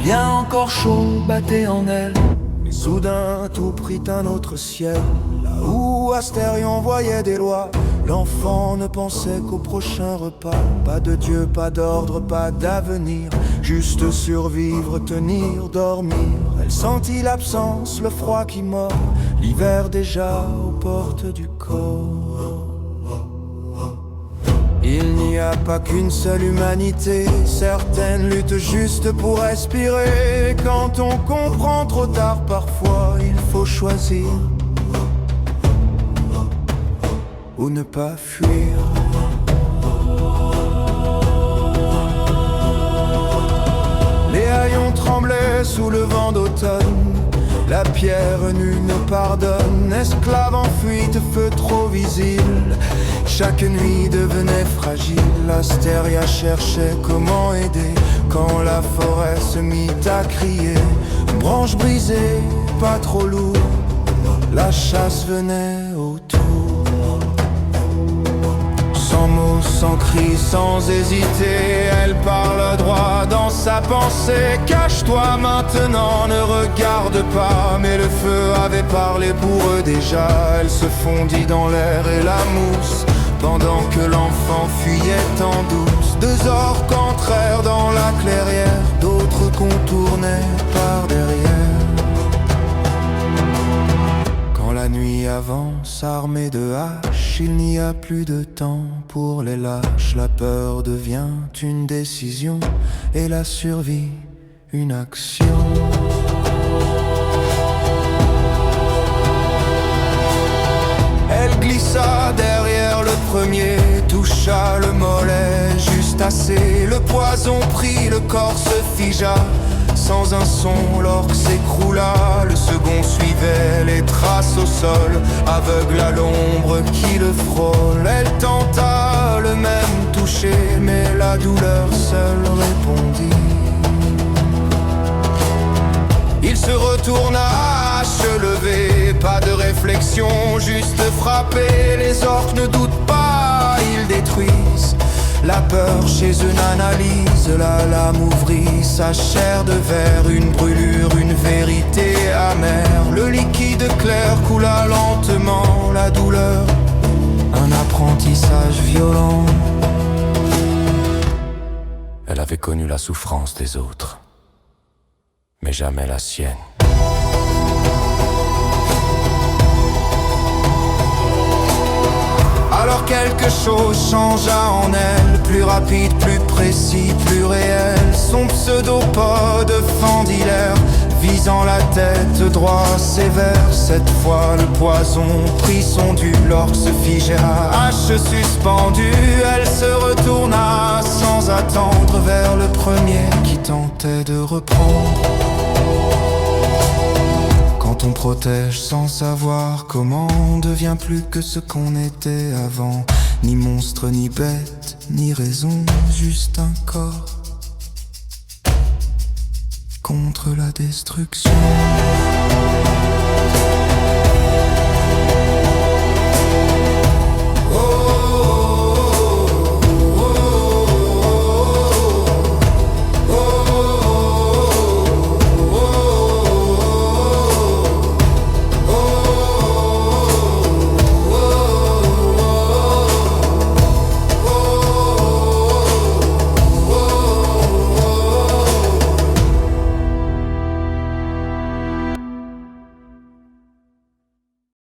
rien encore chaud battait en elle. Mais soudain tout prit un autre ciel. Là où Astérion voyait des lois, l'enfant ne pensait qu'au prochain repas. Pas de Dieu, pas d'ordre, pas d'avenir, juste survivre, tenir, dormir. Elle sentit l'absence, le froid qui mord, l'hiver déjà aux portes du corps. Il n'y a pas qu'une seule humanité, certaines luttent juste pour respirer. Quand on comprend trop tard parfois, il faut choisir ou ne pas fuir. Les haillons tremblaient sous le vent d'automne, la pierre nue ne pardonne. Esclave en fuite, feu trop visible, chaque nuit devenait fragile. Astéria cherchait comment aider quand la forêt se mit à crier. Branche brisée, pas trop lourd, la chasse venait autour. Sans mots, sans cri, sans hésiter, elle parle droit dans sa pensée. Cache-toi maintenant, ne regarde pas. Mais le feu avait parlé pour eux déjà. Elle se fondit dans l'air et la mousse, pendant que l'enfant fuyait en douce. Deux orques entrèrent dans la clairière, d'autres contournaient par derrière. Quand la nuit avance armée de haches, il n'y a plus de temps pour les lâches. La peur devient une décision et la survie une action. Elle glissa derrière le premier, toucha le mollet juste assez. Le poison prit, le corps se figea. Sans un son, l'orque s'écroula. Le second suivait les traces au sol, aveugle à l'ombre qui le frôle. Elle tenta le même toucher, mais la douleur seule répondit. Il se retourna, hache levée, pas de réflexion, juste frapper. Les orques ne doutent pas, ils détruisent. La peur chez eux n'analyse, la lame ouvrit sa chair de verre. Une brûlure, une vérité amère. Le liquide clair coula lentement, la douleur, un apprentissage violent. Elle avait connu la souffrance des autres, mais jamais la sienne. Alors quelque chose changea en elle, plus rapide, plus précis, plus réel. Son pseudopode fendit l'air, visant la tête droit sévère. Cette fois le poison prit son dû, l'orque se figea, hache suspendue. Elle se retourna sans attendre vers le premier qui tentait de reprendre. Quand on protège sans savoir comment, on devient plus que ce qu'on était avant. Ni monstre, ni bête, ni raison, juste un corps contre la destruction.